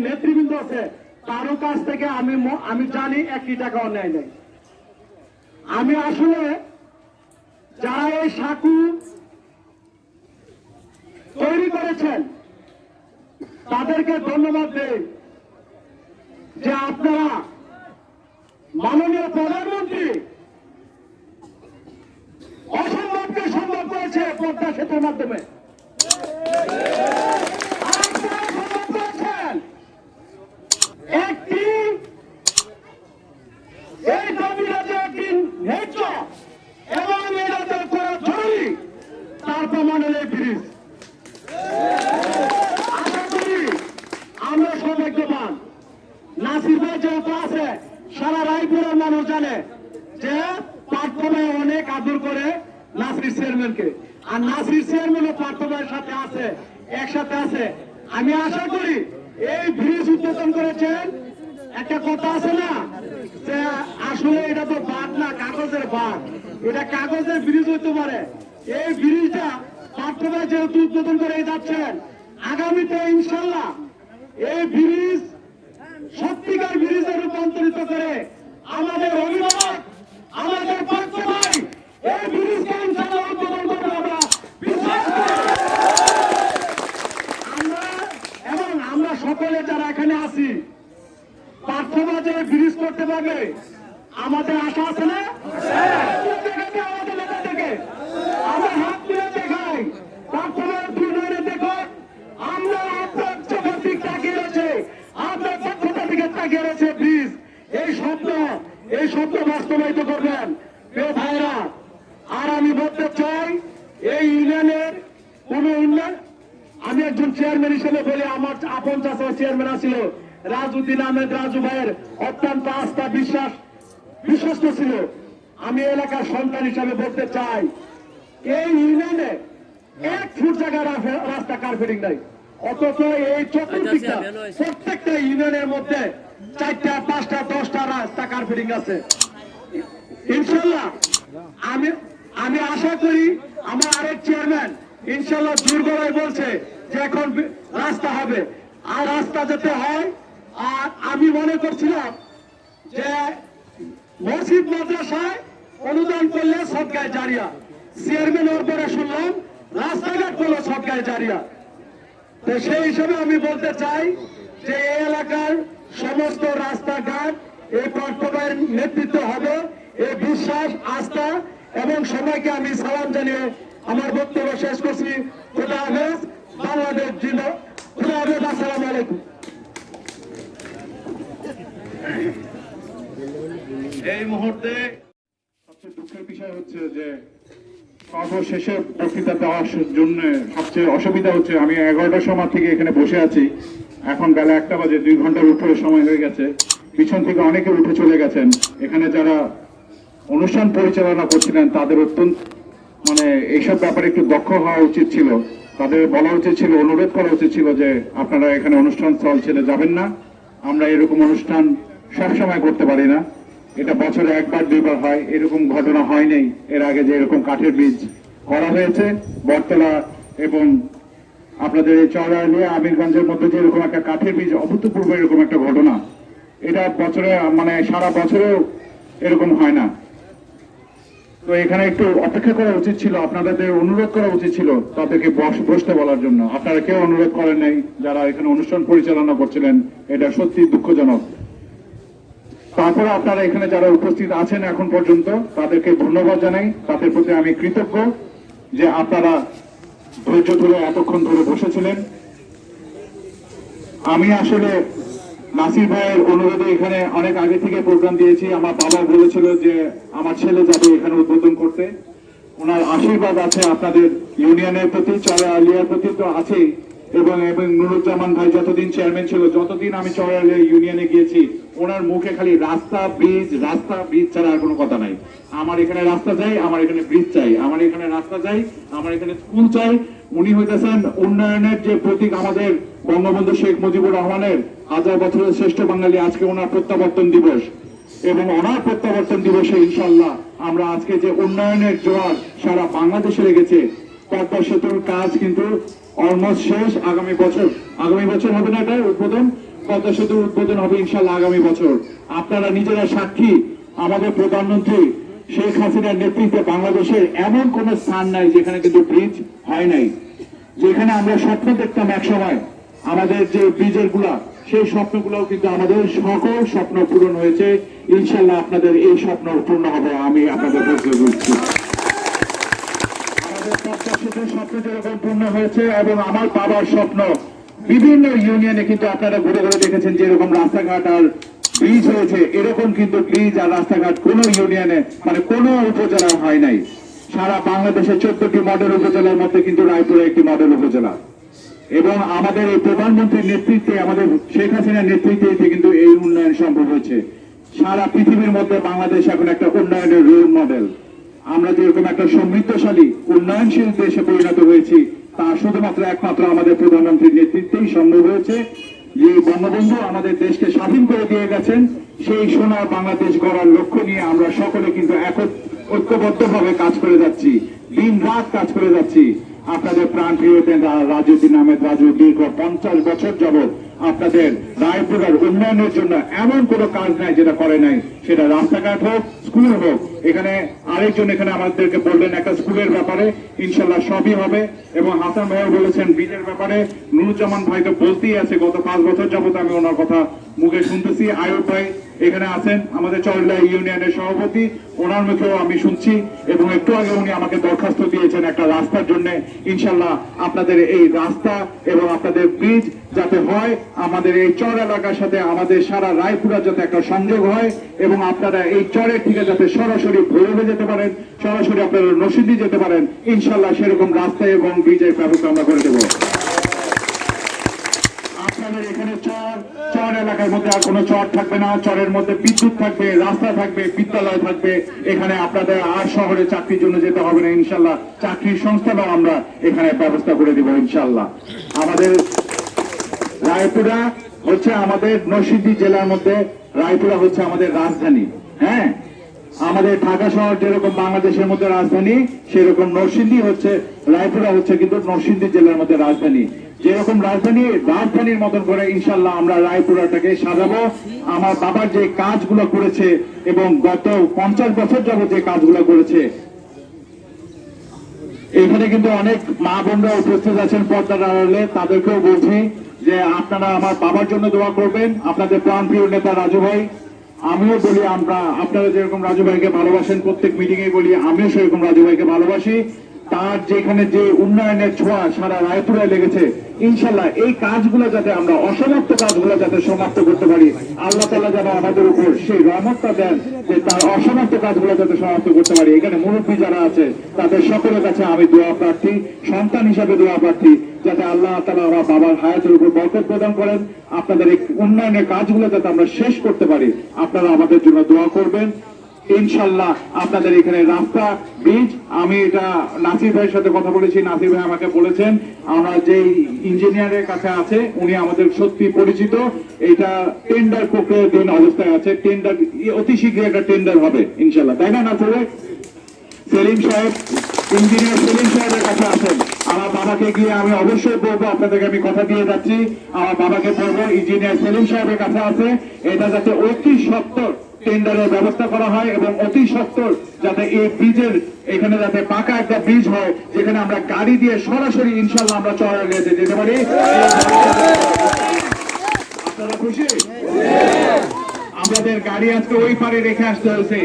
নেতৃবৃন্দ আছে তারও কাছ থেকে আমি জানি 1 টাকাও নেয় নাই। আমি আসলে যারা এই সাঁকু তৈরি করেছেন তাদেরকে ধন্যবাদ দেই যে আপনারা মাননীয় প্রধানমন্ত্রী অসম্ভবকে সম্ভব করেছে পদ্মা সেতুর মাধ্যমে। আমরা সৌভাগ্যবান, নাসির ভাই যেহেতু আছে সারা রায়পুরের মানুষ জানে যে পার্থ ভাই অনেক আদর করে নাসির চেয়ারম্যানকে, আর নাসির চেয়ারম্যানও পার্থ ভাইয়ের সাথে আছে, একসাথে আছে। আমি আশা করি এই ব্রিজ উদ্বোধন করেছেন, একটা কথা আছে না যে আসলে এটা তো বাঘ না, কাগজের বাঘ, এটা কাগজের ব্রিজ হইতে পারে। এই ব্রিজটা পার্থ ভাই যেহেতু উদ্বোধন করে যাচ্ছেন, আগামীতে ইনশাল্লাহ এই ব্রিজ সত্যিকার ব্রিজে রূপান্তরিত করে আমাদের অভিভাবক, আমাদের পার্থ ভাই এই ব্রিজকে ইনশাল্লাহ উদ্বোধন করতে আমরা বিশ্বাস করি। আমরা সকলে যারা এখানে আছি পার্থ ভাই যে ব্রিজ করতে পারবে আমাদের আশা আছে না? আমাদের নেতা থেকে আমরা হাত তুলে দেখাই, পার্থ ভাই দুর্নয়নে দেখো আমরা আপনার চোখের দিক তাকিয়ে রয়েছে, আপনার পক্ষতার দিকে তাকিয়ে রয়েছে ব্রিজ। এই স্বপ্ন বাস্তবায়িত করবেন প্রিয় ভাইরা। আর আমি বলতে চাই এই ইউনিয়নের কোন উন্নয়ন, আমি একজন চেয়ারম্যান হিসেবে বলি, আমার আপন চাষা চেয়ারম্যান আছিল রাজউদ্দিন আহমেদ রাজু ভাইয়ের অত্যন্ত আস্থা বিশ্বস্ত ছিল। আমি এলাকার সন্তান হিসাবে বলতে চাই এই ইউনিয়নে 1 ফুট জায়গার রাস্তা কার্পেটিং নাই, অথচ এই চতুর্দিকটা প্রত্যেকটা ইউনিয়নের মধ্যে 4টা 5টা 10টা রাস্তা কার্পেটিং আছে। ইনশাল্লাহ আমি আশা করি আমার আরেক চেয়ারম্যান ইনশাল্লাহ দুর্গরায় বলছে যে এখন রাস্তা হবে, আর রাস্তা যেতে হয়। আর আমি মনে করছিলাম যে মসজিদ মাদ্রাসায় অনুদান করলে সদকায়ে জারিয়া, চেয়ারম্যান ওর পরে শুনলাম রাস্তাঘাট করলো সদকায়ে জারিয়া। তো সেই হিসেবে আমি বলতে চাই যে এই এলাকার সমস্ত রাস্তাঘাট এই পার্থ ভাইয়ের নেতৃত্ব হবে, এই বিশ্বাস আস্থা এবং সবাইকে আমি সালাম জানিয়ে আমার বক্তব্য শেষ করছি। খোদা হাফেজ, বাংলাদেশ জিন্দাবাদ। খোদা হাফেজ, আসসালামু আলাইকুম। এই মুহূর্তে সবচেয়ে দুঃখের বিষয় হচ্ছে যে সর্বশেষে বক্তৃতা দেওয়ার জন্য সবচেয়ে অসুবিধা হচ্ছে আমি 11টার সময় থেকে এখানে বসে আছি, এখন বেলা 1টা বাজে, 2 ঘন্টার উপরে সময় হয়ে গেছে। পিছন থেকে অনেকে উঠে চলে গেছেন। এখানে যারা অনুষ্ঠান পরিচালনা করছিলেন তাদের অত্যন্ত এইসব ব্যাপারে একটু দক্ষ হওয়া উচিত ছিল, তাদের বলা উচিত ছিল, অনুরোধ করা উচিত ছিল যে আপনারা এখানে অনুষ্ঠান স্থল ছেড়ে যাবেন না। আমরা এরকম অনুষ্ঠান সবসময় করতে পারি না, এটা বছরে 1বার 2বার হয়, এরকম ঘটনা হয় নাই এর আগে যে এরকম কাঠের ব্রিজ করা হয়েছে বটতলা এবং আপনাদের এই চৌরালিয়া আমিরগঞ্জের মধ্যে যে এরকম একটা কাঠের ব্রিজ অভূতপূর্ব এরকম একটা ঘটনা, এটা বছরে সারা বছরেও এরকম হয় না। তো এখানে একটু অপেক্ষা করা উচিত ছিল, আপনাদের অনুরোধ করা উচিত ছিল তাদেরকে বসতে বলার জন্য। আপনারা কেউ অনুরোধ করেন নাই, যারা এখানে অনুষ্ঠান পরিচালনা করছিলেন, এটা সত্যি দুঃখজনক। তারপরে আপনারা এখানে যারা উপস্থিত আছেন এখন পর্যন্ত তাদেরকে ধন্যবাদ জানাই, তাদের প্রতি আমি কৃতজ্ঞ যে আপনারা ধৈর্য ধরে এতক্ষণ ধরে বসেছিলেন। আমি আসলে নাসির ভাইয়ের অনুরোধে এখানে অনেক আগে থেকে প্রোগ্রাম দিয়েছি। আমার বাবা বলেছিল যে আমার ছেলে যাবে এখানে উদ্বোধন করতে, ওনার আশীর্বাদ আছে আপনাদের ইউনিয়নের প্রতি, চৌরালিয়ার প্রতি তো আছেই, এবং এবং নুরুজ্জামান ভাই যতদিন চেয়ারম্যান ছিল, যতদিন আমি চৌরালী ইউনিয়নে গিয়েছি, ওনার মুখে খালি রাস্তা ব্রিজ ছাড়া আর কোনো কথা নাই। আমার এখানে রাস্তা চাই, আমার এখানে ব্রিজ চাই, আমার এখানে রাস্তা চাই, আমার এখানে স্কুল চাই। উনি হইতেছেন উন্নয়নের যে প্রতীক, আমাদের বঙ্গবন্ধু শেখ মুজিবুর রহমানের 1000 বছরের শ্রেষ্ঠ বাঙালি। আজকে ওনার প্রত্যাবর্তন দিবস, এবং ওনার প্রত্যাবর্তন দিবসে ইনশাল্লাহ আমরা আজকে যে উন্নয়নের জোয়ার সারা বাংলাদেশে লেগেছে, পদ্মা সেতুর কাজ কিন্তু অলমোস্ট শেষ। আগামী বছর হবে না এটা উদ্বোধন, পদ্মা সেতুর উদ্বোধন হবে ইনশাল্লাহ আগামী বছর। আপনারা নিজেরা সাক্ষী, আমাদের প্রধানমন্ত্রী শেখ হাসিনার নেতৃত্বে বাংলাদেশের এমন কোন স্থান নাই যেখানে কিন্তু ব্রিজ হয় নাই। যেখানে আমরা স্বপ্ন দেখতাম একসময় আমাদের যে ব্রিজের গুলা, সেই স্বপ্নগুলোও কিন্তু আমাদের সকল স্বপ্ন পূরণ হয়েছে। ইনশাল্লাহ আপনাদের এই স্বপ্ন পূর্ণ হবে, আমি আপনাদের বলতে বলছি। আমাদের পদ্মা সেতুর স্বপ্ন যেরকম পূর্ণ হয়েছে, এবং আমার বাবার স্বপ্ন, বিভিন্ন ইউনিয়নে কিন্তু আপনারা ঘুরে ঘুরে দেখেছেন যেরকম রাস্তাঘাট আর ব্রিজ হয়েছে, এরকম কিন্তু ব্রিজ আর রাস্তাঘাট কোন ইউনিয়নে মানে কোন উপজেলা হয় নাই। সারা বাংলাদেশের 14টি মডেল উপজেলার মধ্যে কিন্তু রায়পুরা একটি মডেল উপজেলা। এবং আমাদের এই প্রধানমন্ত্রীর নেতৃত্বে, আমাদের শেখ হাসিনার নেতৃত্বে কিন্তু এই উন্নয়ন সম্ভব হয়েছে। সারা পৃথিবীর মধ্যে বাংলাদেশ এখন একটা উন্নয়নের রোল মডেল। আমরা যেরকম একটা সমৃদ্ধশালী উন্নয়নশীল দেশে পরিণত হয়েছি, তা শুধুমাত্র একমাত্র আমাদের প্রধানমন্ত্রীর নেতৃত্বেই সম্ভব হয়েছে। যে বঙ্গবন্ধু আমাদের দেশকে স্বাধীন করে দিয়ে গেছেন, সেই সোনার বাংলাদেশ গড়ার লক্ষ্য নিয়ে আমরা সকলে কিন্তু ঐক্যবদ্ধভাবে কাজ করে যাচ্ছি, দিন রাত কাজ করে যাচ্ছি। আপনাদের প্রাণপ্রিয় রাজুদ্দিন আহমেদ রাজু দীর্ঘ 50 বছর যাবৎ আপনাদের রায়পুরার উন্নয়নের জন্য এমন কোনো কাজ নাই যেটা করে নাই, সেটা রাস্তাঘাট হোক, স্কুল হোক। এখানে আরেকজন এখানে আমাদেরকে বললেন একটা স্কুলের ব্যাপারে, ইনশাল্লাহ সবই হবে। এবং হাসান ভাইও বলেছেন ব্রিজের ব্যাপারে। নুরুজ্জামান ভাই তো বলতেই আছে, গত 5 বছর যাবত আমি ওনার কথা মুখে শুনতেছি। আয়ুব ভাই এখানে আছেন, আমাদের চরলা ইউনিয়নের সভাপতি, ওনার মুখেও আমি শুনছি। এবং একটু আগে উনি আমাকে দরখাস্ত দিয়েছেন একটা রাস্তার জন্য। ইনশাল্লাহ আপনাদের এই রাস্তা এবং আপনাদের ব্রিজ যাতে হয়, আমাদের এই চর এলাকার সাথে আমাদের সারা রায়পুরা যাতে একটা সংযোগ হয়, এবং আপনারা এই চরের থেকে যাতে সরাসরি ভৈরবে যেতে পারেন, সরাসরি আপনারা নরসিংদী যেতে পারেন, ইনশাল্লাহ সেরকম রাস্তা এবং ব্রিজের ব্যবস্থা আমরা করে দেবো। আপনাদের এখানে চর এলাকার মধ্যে আর কোনো চর থাকবে না। চরের মধ্যে বিদ্যুৎ থাকবে, রাস্তা থাকবে, বিদ্যালয় থাকবে। এখানে আপনাদের আর শহরে চাকরির জন্য যেতে হবে না। ইনশাল্লাহ চাকরির সংস্থানও আমরা এখানে ব্যবস্থা করে দিব ইনশাল্লাহ। আমাদের রায়পুরা হচ্ছে আমাদের নরসিংদী জেলার মধ্যে, রায়পুরা হচ্ছে আমাদের রাজধানী। হ্যাঁ, আমাদের ঢাকা শহর যেরকম বাংলাদেশের মধ্যে রাজধানী, সেরকম নরসিংদী হচ্ছে, রায়পুরা হচ্ছে কিন্তু নরসিংদী জেলার মধ্যে রাজধানী। যেরকম রাজধানীর মতন করে ইনশাল্লাহ আমরা রায়পুরাটাকে সাজাবো। আমার বাবার যে কাজগুলো করেছে এবং গত 50 বছর যাবত যে কাজগুলো করেছে, এখানে কিন্তু অনেক মা বোনরা উপস্থিত আছেন পর্দার আড়ালে, তাদেরকেও বলছি যে আপনারা আমার বাবার জন্য দোয়া করবেন। আপনাদের প্রাণপ্রিয় নেতা রাজু ভাই, আমিও বলি আপনারা যেরকম রাজু ভাইকে ভালোবাসেন, প্রত্যেক মিটিং এ বলি আমিও সেরকম রাজু ভাইকে ভালোবাসি। তার যেখানে যে উন্নয়নের ছোঁয়া সারা রায়পুরায় লেগেছে, ইনশাল্লাহ এই কাজগুলো যাতে আমরা অসমাপ্ত কাজগুলো যাতে সমাপ্ত করতে পারি, আল্লাহ তাআলা যেন আমাদের উপর সেই রহমতটা দেন যে তার অসমাপ্ত কাজগুলো যাতে সমাপ্ত করতে পারি। এখানে মুরব্বী যারা আছে তাদের সকলের কাছে আমি দোয়া প্রার্থী, সন্তান হিসাবে দোয়া প্রার্থী, যাতে আল্লাহ তাআলা আমার বাবার হায়াতের উপর বরকত প্রদান করেন। আপনাদের এই উন্নয়নের কাজগুলো যাতে আমরা শেষ করতে পারি, আপনারা আমাদের জন্য দোয়া করবেন। ইনশাল্লাহ আপনাদের এখানে রাস্তা, ব্রিজ, আমি এটা নাসির ভাইয়ের সাথে কথা বলেছি, নাসির ভাই আমাকে বলেছেন আমরা যে ইঞ্জিনিয়ারের কাছে আছে উনি আমাদের সত্যি পরিচিত। এটা টেন্ডার প্রক্রিয়াধীন অবস্থায় আছে, টেন্ডার অতি শীঘ্রই একটা টেন্ডার হবে ইনশাল্লাহ, তাই না নাসির ভাই? সেলিম সাহেব, ইঞ্জিনিয়ার সেলিম সাহেবের কাছে আছেন। আমার বাবাকে গিয়ে আমি অবশ্যই বলবো, আপনাদেরকে আমি কথা দিয়ে যাচ্ছি, আমার বাবাকে বলবো ইঞ্জিনিয়ার সেলিম সাহেবের কাছে আছে, এটা যাতে অতি সত্বর টেন্ডারের ব্যবস্থা করা হয় এবং অতি সত্বর যাতে এই ব্রিজের এখানে যাতে পাকা একটা ব্রিজ হয়, যেখানে আমরা গাড়ি দিয়ে সরাসরি ইনশাল্লাহ আমরা চড়াইলে যেতে পারি। আপনারা খুশি? আমাদের গাড়ি আজকে ওই পারে রেখে আসতে হয়েছে,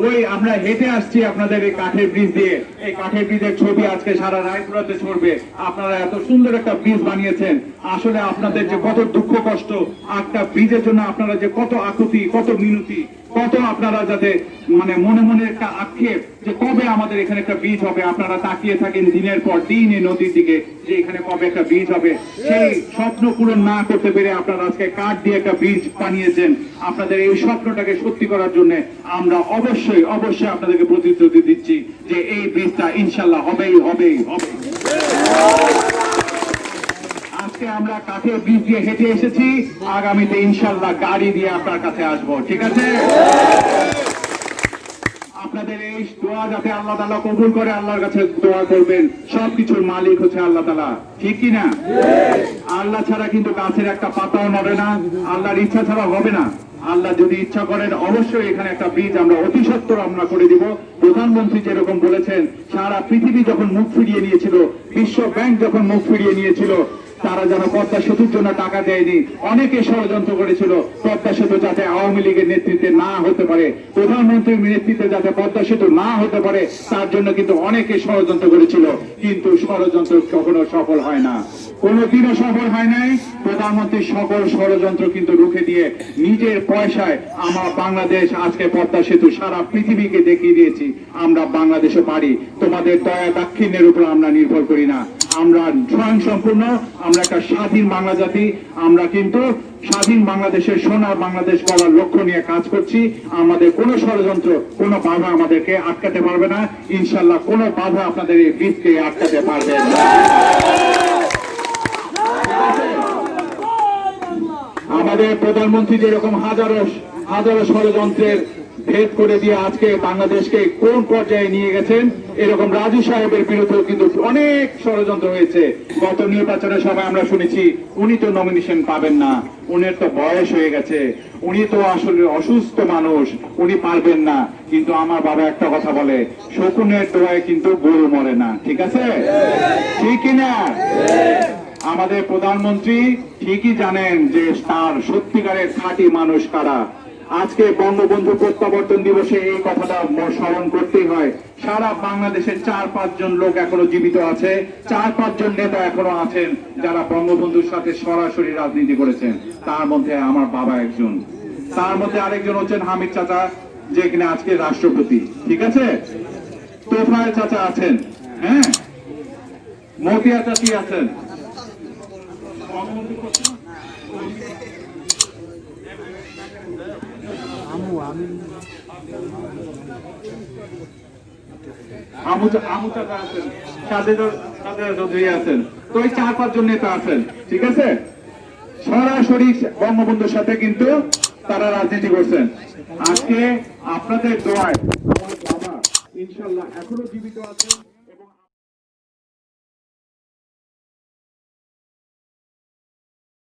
ওই আমরা হেঁটে আসছি আপনাদের এই কাঠের ব্রিজ দিয়ে। এই কাঠের ব্রিজের ছবি আজকে সারা রায়পুরাতে ছড়বে। আপনারা এত সুন্দর একটা ব্রিজ বানিয়েছেন, আসলে আপনাদের যে কত দুঃখ কষ্ট, একটা ব্রিজের জন্য আপনারা যে কত আকুতি, কত মিনতি, কত আপনারা যাতে মানে মনে মনে একটা আক্ষেপ যে কবে আমাদের এখানে একটা ব্রিজ হবে। আপনারা তাকিয়ে থাকেন দিনের পর দিন এই নদীর দিকে যে এখানে কবে একটা ব্রিজ হবে। সেই স্বপ্ন পূরণ না করতে পেরে আপনারা আজকে কাঠ দিয়ে একটা ব্রিজ বানিয়েছেন। আপনাদের এই স্বপ্নটাকে সত্যি করার জন্য আমরা অবশ্যই অবশ্যই আপনাদেরকে প্রতিশ্রুতি দিচ্ছি যে এই ব্রিজটা ইনশাল্লাহ হবেই হবেই হবে। আজকে আমরা কাঠের ব্রিজ দিয়ে হেঁটে এসেছি, আগামীতে ইনশাল্লাহ গাড়ি দিয়ে আপনার কাছে আসবো, ঠিক আছে? আপনাদের এই দোয়া যাতে আল্লাহ তাআলা কবুল করে, আল্লাহর কাছে দোয়া করবেন। সবকিছুর মালিক হচ্ছে আল্লাহ তাআলা, ঠিক কি না? আল্লাহ ছাড়া কিন্তু গাছের একটা পাতাও নড়ে না, আল্লাহর ইচ্ছা ছাড়া হবে না। আল্লাহ যদি ইচ্ছা করেন অবশ্যই এখানে একটা ব্রিজ আমরা অতি সত্বর আমরা করে দিব। প্রধানমন্ত্রী যেরকম বলেছেন, সারা পৃথিবী যখন মুখ ফিরিয়ে নিয়েছিল, বিশ্ব ব্যাংক যখন মুখ ফিরিয়ে নিয়েছিল, তারা যেন পদ্মা সেতুর জন্য টাকা দেয়নি। অনেকে ষড়যন্ত্র করেছিল পদ্মা সেতু যাতে আওয়ামী লীগের নেতৃত্বে না হতে পারে, প্রধানমন্ত্রীর নেতৃত্বে যাতে পদ্মা সেতু না হতে পারে, তার জন্য কিন্তু অনেকে ষড়যন্ত্র করেছিল। কিন্তু ষড়যন্ত্র কখনো সফল হয় না, কোনোদিনও সফল হয় নাই। প্রধানমন্ত্রী সকল ষড়যন্ত্র কিন্তু রুখে দিয়ে নিজের পয়সায় আমার বাংলাদেশ আজকে পদ্মা সেতু সারা পৃথিবীকে দেখিয়ে দিয়েছি আমরা বাংলাদেশে পারি। তোমাদের দয়া দাক্ষিণ্যের উপর আমরা নির্ভর করি না, আমরা স্বয়ং সম্পূর্ণ, আমরা একটা স্বাধীন বাংলা জাতি। আমরা কিন্তু স্বাধীন বাংলাদেশের সোনার বাংলাদেশ গড়ার লক্ষ্য নিয়ে কাজ করছি। আমাদের কোনো ষড়যন্ত্র, কোনো বাধা আমাদেরকে আটকাতে পারবে না। ইনশাল্লাহ কোনো বাধা আপনাদের এই ব্রিজকে আটকাতে পারবে না। আমাদের প্রধানমন্ত্রী যেরকম হাজারো হাজারো ষড়যন্ত্রের ভেদ করে দিয়ে আজকে বাংলাদেশকে কোন পর্যায়ে নিয়ে গেছেন, এরকম রাজু সাহেবের বিরুদ্ধেও কিন্তু অনেক ষড়যন্ত্র হয়েছে। গত নির্বাচনের সময় আমরা শুনেছি উনি তো নমিনেশন পাবেন না, উনার তো বয়স হয়ে গেছে, উনি তো আসলে অসুস্থ মানুষ, উনি পারবেন না। কিন্তু আমার বাবা একটা কথা বলে, শকুনের দোয়ায় কিন্তু গরু মরে না, ঠিক আছে? ঠিক কিনা? আমাদের প্রধানমন্ত্রী ঠিকই জানেন যে তার সত্যিকারের খাঁটি মানুষ কারা। আজকে বঙ্গবন্ধু প্রত্যাবর্তন দিবসে এই কথাটা স্মরণ করতেই হয়। সারা বাংলাদেশের 4-5 জন লোক এখনো জীবিত আছে, 4-5 জন নেতা এখনো আছেন যারা বঙ্গবন্ধুর সাথে সরাসরি রাজনীতি করেছেন। তার মধ্যে আমার বাবা একজন, তার মধ্যে আরেকজন হচ্ছেন হামিদ চাচা, যে কিনা আজকে রাষ্ট্রপতি, ঠিক আছে? তোফায়েল চাচা আছেন, হ্যাঁ, মতিয়া চাচি আছেন। আমু চাচা আছেন, সাদেরা চৌধুরী আছেন। তো এই 4-5 জন নেতা আছেন, ঠিক আছে? সরাসরি বঙ্গবন্ধুর সাথে কিন্তু তারা রাজনীতি করছেন। আজকে আপনাদের দোয়ায় আমার বাবা ইনশাল্লাহ এখনো জীবিত আছেন।